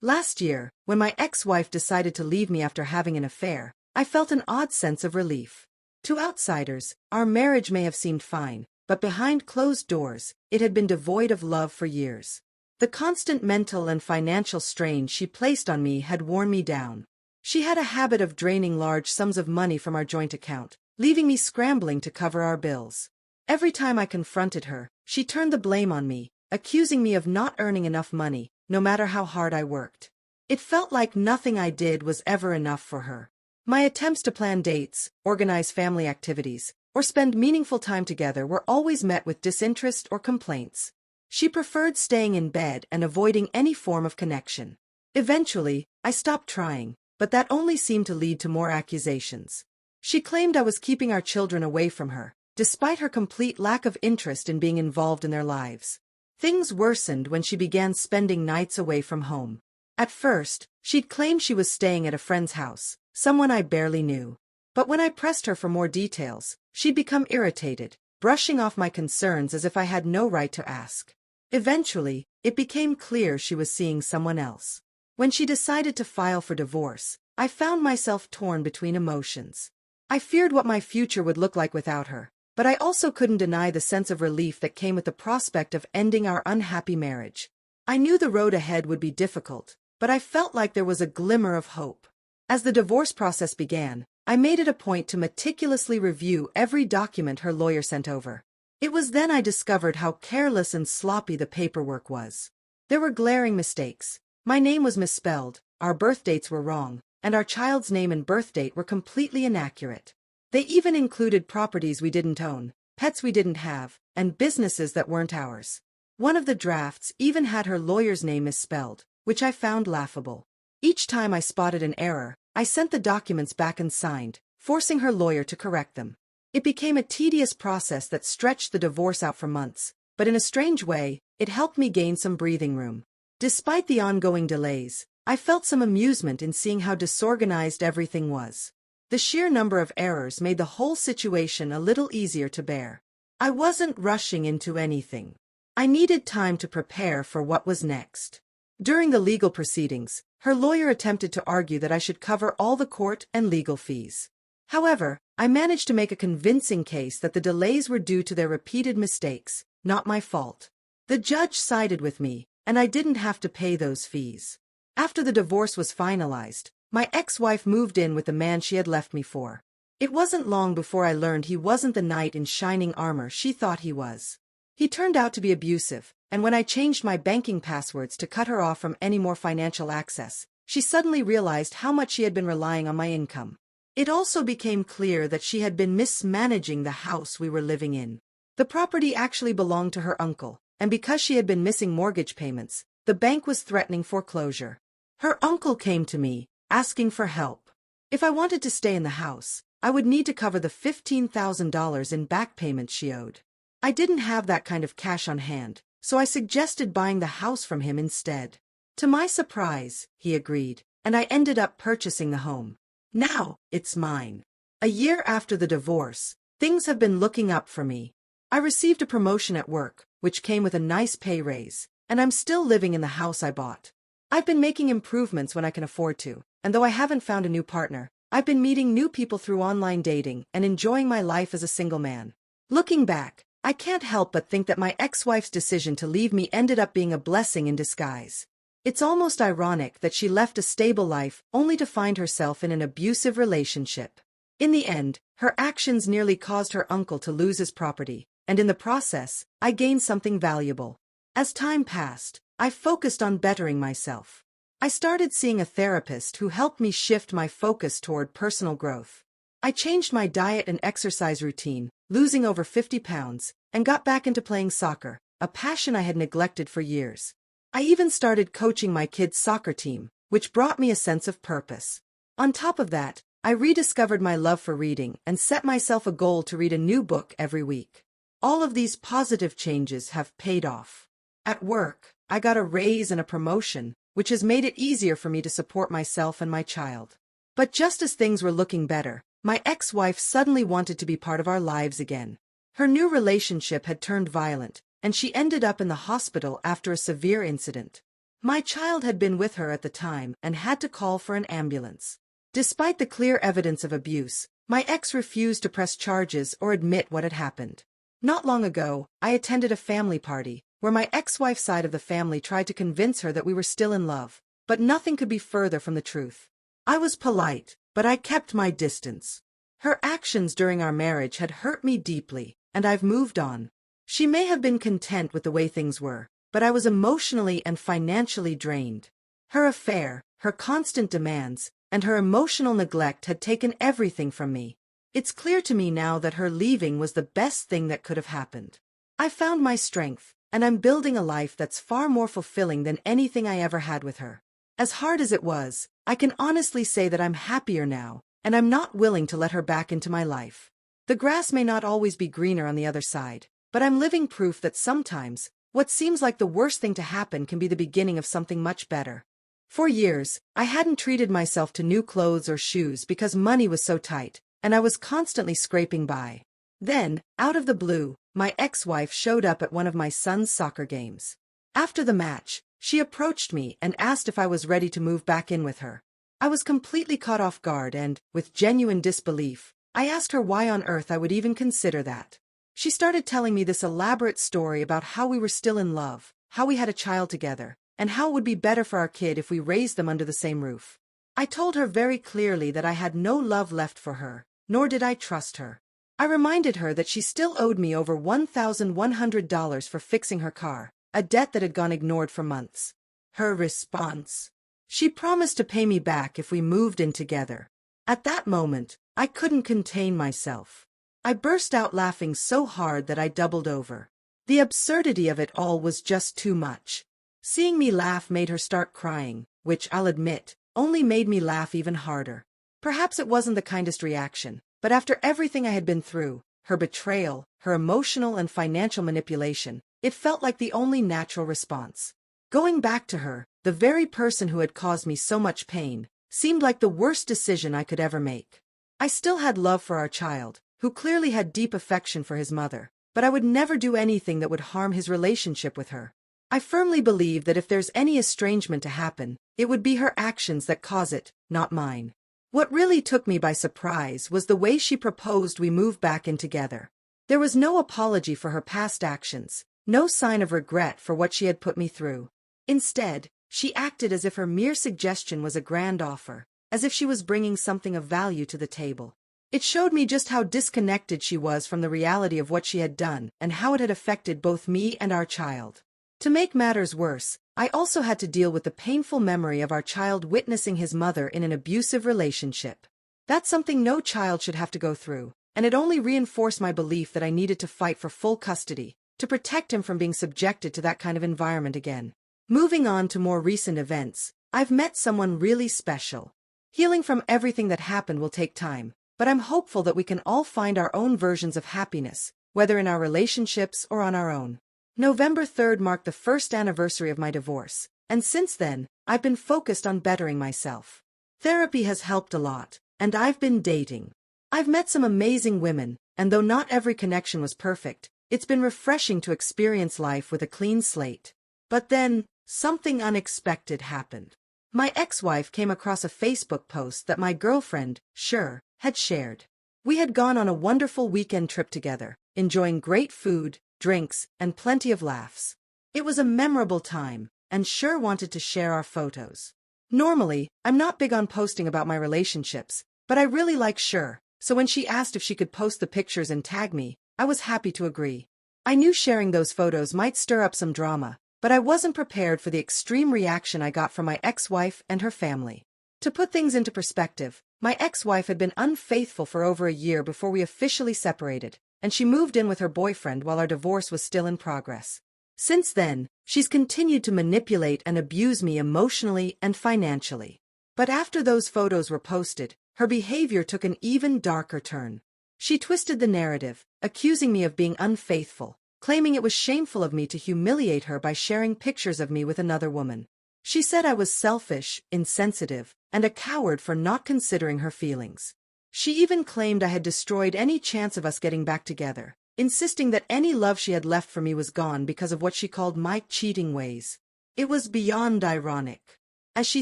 Last year, when my ex-wife decided to leave me after having an affair, I felt an odd sense of relief. To outsiders, our marriage may have seemed fine, but behind closed doors, it had been devoid of love for years. The constant mental and financial strain she placed on me had worn me down. She had a habit of draining large sums of money from our joint account, leaving me scrambling to cover our bills. Every time I confronted her, she turned the blame on me, accusing me of not earning enough money, no matter how hard I worked. It felt like nothing I did was ever enough for her. My attempts to plan dates, organize family activities, or spend meaningful time together were always met with disinterest or complaints. She preferred staying in bed and avoiding any form of connection. Eventually, I stopped trying, but that only seemed to lead to more accusations. She claimed I was keeping our children away from her, despite her complete lack of interest in being involved in their lives. Things worsened when she began spending nights away from home. At first, she'd claimed she was staying at a friend's house, someone I barely knew. But when I pressed her for more details, she'd become irritated, brushing off my concerns as if I had no right to ask. Eventually, it became clear she was seeing someone else. When she decided to file for divorce, I found myself torn between emotions. I feared what my future would look like without her, but I also couldn't deny the sense of relief that came with the prospect of ending our unhappy marriage. I knew the road ahead would be difficult, but I felt like there was a glimmer of hope. As the divorce process began, I made it a point to meticulously review every document her lawyer sent over. It was then I discovered how careless and sloppy the paperwork was. There were glaring mistakes. My name was misspelled, our birth dates were wrong, and our child's name and birth date were completely inaccurate. They even included properties we didn't own, pets we didn't have, and businesses that weren't ours. One of the drafts even had her lawyer's name misspelled, which I found laughable. Each time I spotted an error, I sent the documents back and signed, forcing her lawyer to correct them. It became a tedious process that stretched the divorce out for months, but in a strange way, it helped me gain some breathing room. Despite the ongoing delays, I felt some amusement in seeing how disorganized everything was. The sheer number of errors made the whole situation a little easier to bear. I wasn't rushing into anything. I needed time to prepare for what was next. During the legal proceedings, her lawyer attempted to argue that I should cover all the court and legal fees. However, I managed to make a convincing case that the delays were due to their repeated mistakes, not my fault. The judge sided with me, and I didn't have to pay those fees. After the divorce was finalized, my ex-wife moved in with the man she had left me for. It wasn't long before I learned he wasn't the knight in shining armor she thought he was. He turned out to be abusive, and when I changed my banking passwords to cut her off from any more financial access, she suddenly realized how much she had been relying on my income. It also became clear that she had been mismanaging the house we were living in. The property actually belonged to her uncle, and because she had been missing mortgage payments, the bank was threatening foreclosure. Her uncle came to me, asking for help. If I wanted to stay in the house, I would need to cover the $15,000 in back payments she owed. I didn't have that kind of cash on hand, so I suggested buying the house from him instead. To my surprise, he agreed, and I ended up purchasing the home. Now, it's mine. A year after the divorce, things have been looking up for me. I received a promotion at work, which came with a nice pay raise, and I'm still living in the house I bought. I've been making improvements when I can afford to, and though I haven't found a new partner, I've been meeting new people through online dating and enjoying my life as a single man. Looking back, I can't help but think that my ex-wife's decision to leave me ended up being a blessing in disguise. It's almost ironic that she left a stable life only to find herself in an abusive relationship. In the end, her actions nearly caused her uncle to lose his property, and in the process, I gained something valuable. As time passed, I focused on bettering myself. I started seeing a therapist who helped me shift my focus toward personal growth. I changed my diet and exercise routine, losing over 50 pounds, and got back into playing soccer, a passion I had neglected for years. I even started coaching my kids' soccer team, which brought me a sense of purpose. On top of that, I rediscovered my love for reading and set myself a goal to read a new book every week. All of these positive changes have paid off. At work, I got a raise and a promotion, which has made it easier for me to support myself and my child. But just as things were looking better, my ex-wife suddenly wanted to be part of our lives again. Her new relationship had turned violent, and she ended up in the hospital after a severe incident. My child had been with her at the time and had to call for an ambulance. Despite the clear evidence of abuse, my ex refused to press charges or admit what had happened. Not long ago, I attended a family party, where my ex-wife's side of the family tried to convince her that we were still in love, but nothing could be further from the truth. I was polite, but I kept my distance. Her actions during our marriage had hurt me deeply, and I've moved on. She may have been content with the way things were, but I was emotionally and financially drained. Her affair, her constant demands, and her emotional neglect had taken everything from me. It's clear to me now that her leaving was the best thing that could have happened. I found my strength, and I'm building a life that's far more fulfilling than anything I ever had with her. As hard as it was, I can honestly say that I'm happier now, and I'm not willing to let her back into my life. The grass may not always be greener on the other side, but I'm living proof that sometimes, what seems like the worst thing to happen can be the beginning of something much better. For years, I hadn't treated myself to new clothes or shoes because money was so tight, and I was constantly scraping by. Then, out of the blue, my ex-wife showed up at one of my son's soccer games. After the match, she approached me and asked if I was ready to move back in with her. I was completely caught off guard and, with genuine disbelief, I asked her why on earth I would even consider that. She started telling me this elaborate story about how we were still in love, how we had a child together, and how it would be better for our kid if we raised them under the same roof. I told her very clearly that I had no love left for her, nor did I trust her. I reminded her that she still owed me over $1,100 for fixing her car, a debt that had gone ignored for months. Her response: she promised to pay me back if we moved in together. At that moment, I couldn't contain myself. I burst out laughing so hard that I doubled over. The absurdity of it all was just too much. Seeing me laugh made her start crying, which, I'll admit, only made me laugh even harder. Perhaps it wasn't the kindest reaction, but after everything I had been through, her betrayal, her emotional and financial manipulation, it felt like the only natural response. Going back to her, the very person who had caused me so much pain, seemed like the worst decision I could ever make. I still had love for our child, who clearly had deep affection for his mother, but I would never do anything that would harm his relationship with her. I firmly believe that if there's any estrangement to happen, it would be her actions that cause it, not mine. What really took me by surprise was the way she proposed we move back in together. There was no apology for her past actions, no sign of regret for what she had put me through. Instead, she acted as if her mere suggestion was a grand offer, as if she was bringing something of value to the table. It showed me just how disconnected she was from the reality of what she had done and how it had affected both me and our child. To make matters worse, I also had to deal with the painful memory of our child witnessing his mother in an abusive relationship. That's something no child should have to go through, and it only reinforced my belief that I needed to fight for full custody, to protect him from being subjected to that kind of environment again. Moving on to more recent events, I've met someone really special. Healing from everything that happened will take time, but I'm hopeful that we can all find our own versions of happiness, whether in our relationships or on our own. November 3rd marked the first anniversary of my divorce, and since then, I've been focused on bettering myself. Therapy has helped a lot, and I've been dating. I've met some amazing women, and though not every connection was perfect, it's been refreshing to experience life with a clean slate. But then, something unexpected happened. My ex-wife came across a Facebook post that my girlfriend, Sher, had shared. We had gone on a wonderful weekend trip together, enjoying great food, drinks, and plenty of laughs. It was a memorable time, and Sher wanted to share our photos. Normally, I'm not big on posting about my relationships, but I really like Sher, so when she asked if she could post the pictures and tag me, I was happy to agree. I knew sharing those photos might stir up some drama, but I wasn't prepared for the extreme reaction I got from my ex-wife and her family. To put things into perspective, my ex-wife had been unfaithful for over a year before we officially separated, and she moved in with her boyfriend while our divorce was still in progress. Since then, she's continued to manipulate and abuse me emotionally and financially. But after those photos were posted, her behavior took an even darker turn. She twisted the narrative, accusing me of being unfaithful, claiming it was shameful of me to humiliate her by sharing pictures of me with another woman. She said I was selfish, insensitive, and a coward for not considering her feelings. She even claimed I had destroyed any chance of us getting back together, insisting that any love she had left for me was gone because of what she called my cheating ways. It was beyond ironic. As she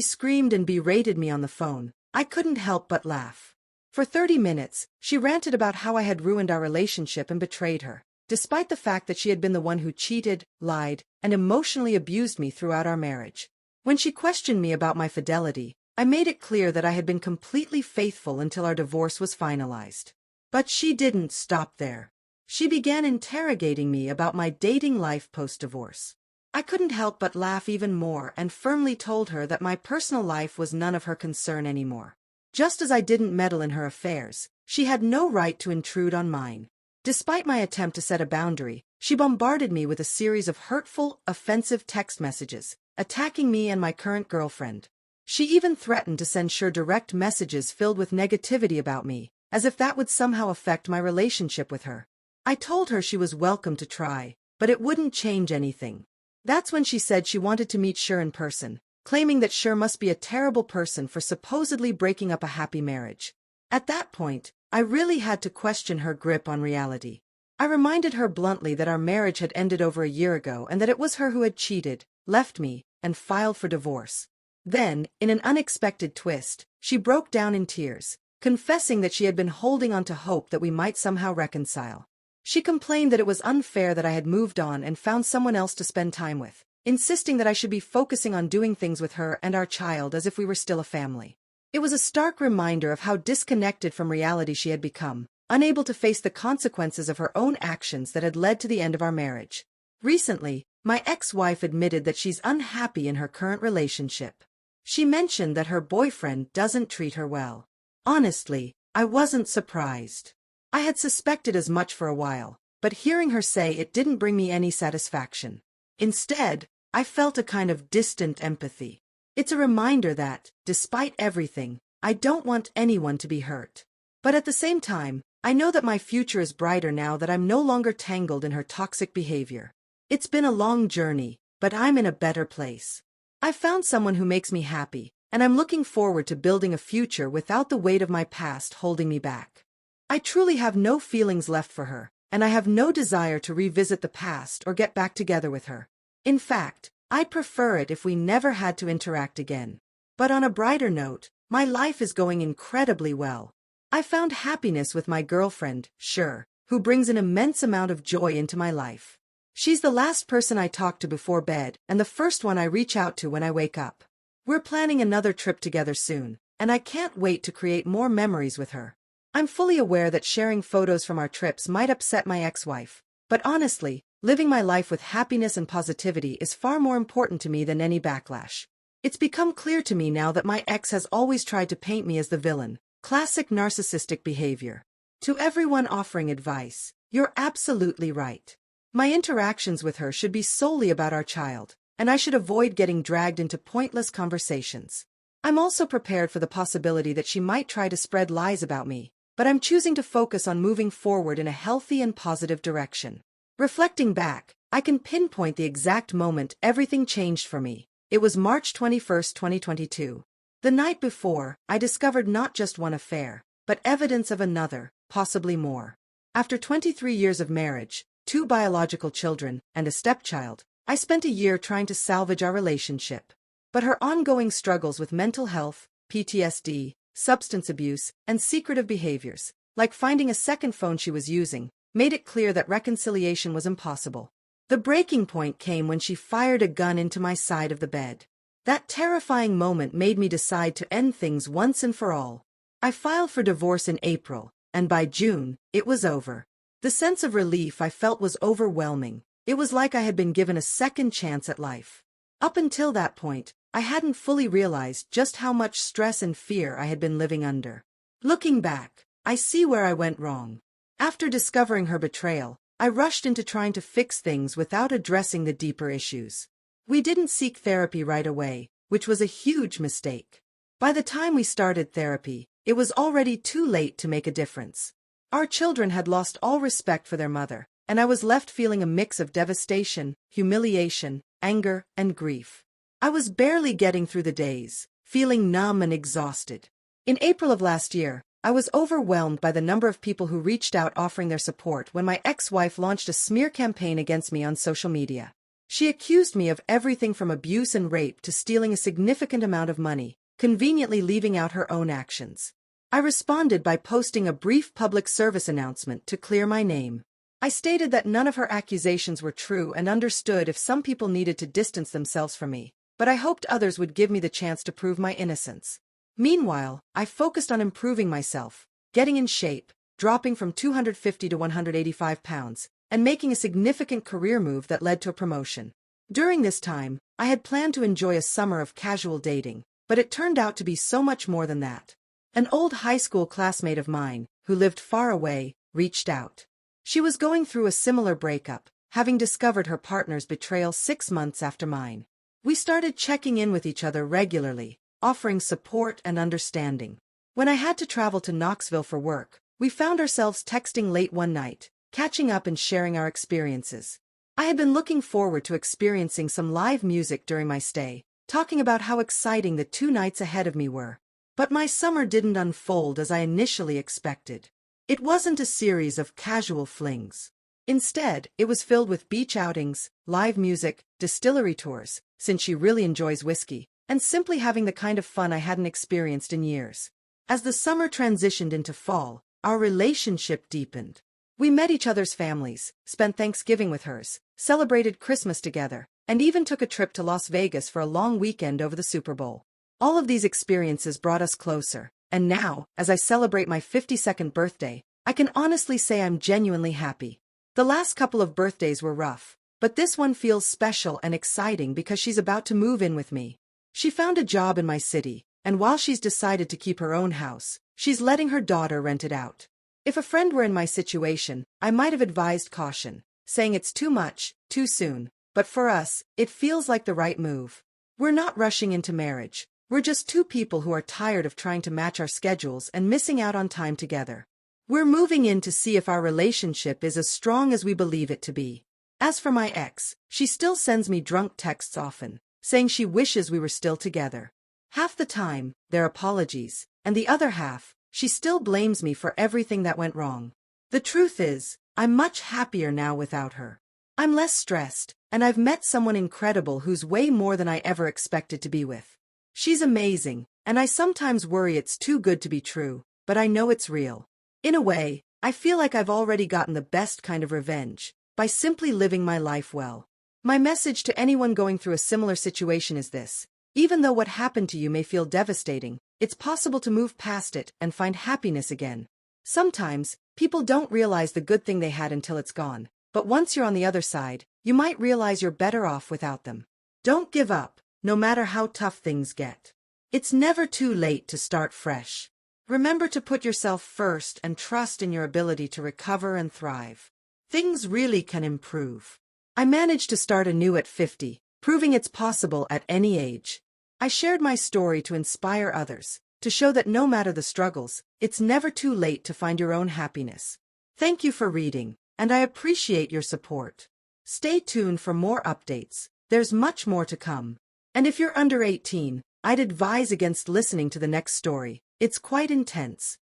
screamed and berated me on the phone, I couldn't help but laugh. For 30 minutes, she ranted about how I had ruined our relationship and betrayed her, despite the fact that she had been the one who cheated, lied, and emotionally abused me throughout our marriage. When she questioned me about my fidelity, I made it clear that I had been completely faithful until our divorce was finalized. But she didn't stop there. She began interrogating me about my dating life post-divorce. I couldn't help but laugh even more and firmly told her that my personal life was none of her concern anymore. Just as I didn't meddle in her affairs, she had no right to intrude on mine. Despite my attempt to set a boundary, she bombarded me with a series of hurtful, offensive text messages, attacking me and my current girlfriend. She even threatened to send her direct messages filled with negativity about me, as if that would somehow affect my relationship with her. I told her she was welcome to try, but it wouldn't change anything. That's when she said she wanted to meet Cher in person, claiming that Cher must be a terrible person for supposedly breaking up a happy marriage. At that point, I really had to question her grip on reality. I reminded her bluntly that our marriage had ended over a year ago and that it was her who had cheated, left me, and filed for divorce. Then, in an unexpected twist, she broke down in tears, confessing that she had been holding on to hope that we might somehow reconcile. She complained that it was unfair that I had moved on and found someone else to spend time with, insisting that I should be focusing on doing things with her and our child as if we were still a family. It was a stark reminder of how disconnected from reality she had become, unable to face the consequences of her own actions that had led to the end of our marriage. Recently, my ex-wife admitted that she's unhappy in her current relationship. She mentioned that her boyfriend doesn't treat her well. Honestly, I wasn't surprised. I had suspected as much for a while, but hearing her say it didn't bring me any satisfaction. Instead, I felt a kind of distant empathy. It's a reminder that, despite everything, I don't want anyone to be hurt. But at the same time, I know that my future is brighter now that I'm no longer tangled in her toxic behavior. It's been a long journey, but I'm in a better place. I've found someone who makes me happy, and I'm looking forward to building a future without the weight of my past holding me back. I truly have no feelings left for her, and I have no desire to revisit the past or get back together with her. In fact, I'd prefer it if we never had to interact again. But on a brighter note, my life is going incredibly well. I found happiness with my girlfriend, Cher, who brings an immense amount of joy into my life. She's the last person I talk to before bed and the first one I reach out to when I wake up. We're planning another trip together soon, and I can't wait to create more memories with her. I'm fully aware that sharing photos from our trips might upset my ex-wife, but honestly, living my life with happiness and positivity is far more important to me than any backlash. It's become clear to me now that my ex has always tried to paint me as the villain, classic narcissistic behavior. To everyone offering advice, you're absolutely right. My interactions with her should be solely about our child, and I should avoid getting dragged into pointless conversations. I'm also prepared for the possibility that she might try to spread lies about me, but I'm choosing to focus on moving forward in a healthy and positive direction. Reflecting back, I can pinpoint the exact moment everything changed for me. It was March 21, 2022. The night before, I discovered not just one affair, but evidence of another, possibly more. After 23 years of marriage, 2 biological children, and a stepchild, I spent a year trying to salvage our relationship. But her ongoing struggles with mental health, PTSD, substance abuse, and secretive behaviors, like finding a second phone she was using, made it clear that reconciliation was impossible. The breaking point came when she fired a gun into my side of the bed. That terrifying moment made me decide to end things once and for all. I filed for divorce in April, and by June, it was over. The sense of relief I felt was overwhelming. It was like I had been given a second chance at life. Up until that point, I hadn't fully realized just how much stress and fear I had been living under. Looking back, I see where I went wrong. After discovering her betrayal, I rushed into trying to fix things without addressing the deeper issues. We didn't seek therapy right away, which was a huge mistake. By the time we started therapy, it was already too late to make a difference. Our children had lost all respect for their mother, and I was left feeling a mix of devastation, humiliation, anger, and grief. I was barely getting through the days, feeling numb and exhausted. In April of last year, I was overwhelmed by the number of people who reached out offering their support when my ex-wife launched a smear campaign against me on social media. She accused me of everything from abuse and rape to stealing a significant amount of money, conveniently leaving out her own actions. I responded by posting a brief public service announcement to clear my name. I stated that none of her accusations were true and understood if some people needed to distance themselves from me, but I hoped others would give me the chance to prove my innocence. Meanwhile, I focused on improving myself, getting in shape, dropping from 250 to 185 pounds, and making a significant career move that led to a promotion. During this time, I had planned to enjoy a summer of casual dating, but it turned out to be so much more than that. An old high school classmate of mine, who lived far away, reached out. She was going through a similar breakup, having discovered her partner's betrayal 6 months after mine. We started checking in with each other regularly, offering support and understanding. When I had to travel to Knoxville for work, we found ourselves texting late one night, catching up and sharing our experiences. I had been looking forward to experiencing some live music during my stay, talking about how exciting the 2 nights ahead of me were. But my summer didn't unfold as I initially expected. It wasn't a series of casual flings. Instead, it was filled with beach outings, live music, distillery tours, since she really enjoys whiskey, and simply having the kind of fun I hadn't experienced in years. As the summer transitioned into fall, our relationship deepened. We met each other's families, spent Thanksgiving with hers, celebrated Christmas together, and even took a trip to Las Vegas for a long weekend over the Super Bowl. All of these experiences brought us closer, and now, as I celebrate my 52nd birthday, I can honestly say I'm genuinely happy. The last couple of birthdays were rough, but this one feels special and exciting because she's about to move in with me. She found a job in my city, and while she's decided to keep her own house, she's letting her daughter rent it out. If a friend were in my situation, I might have advised caution, saying it's too much, too soon, but for us, it feels like the right move. We're not rushing into marriage. We're just 2 people who are tired of trying to match our schedules and missing out on time together. We're moving in to see if our relationship is as strong as we believe it to be. As for my ex, she still sends me drunk texts often, saying she wishes we were still together. Half the time, they're apologies, and the other half, she still blames me for everything that went wrong. The truth is, I'm much happier now without her. I'm less stressed, and I've met someone incredible who's way more than I ever expected to be with. She's amazing, and I sometimes worry it's too good to be true, but I know it's real. In a way, I feel like I've already gotten the best kind of revenge, by simply living my life well. My message to anyone going through a similar situation is this: even though what happened to you may feel devastating, it's possible to move past it and find happiness again. Sometimes, people don't realize the good thing they had until it's gone, but once you're on the other side, you might realize you're better off without them. Don't give up, no matter how tough things get. It's never too late to start fresh. Remember to put yourself first and trust in your ability to recover and thrive. Things really can improve. I managed to start anew at 50, proving it's possible at any age. I shared my story to inspire others, to show that no matter the struggles, it's never too late to find your own happiness. Thank you for reading, and I appreciate your support. Stay tuned for more updates. There's much more to come. And if you're under 18, I'd advise against listening to the next story. It's quite intense.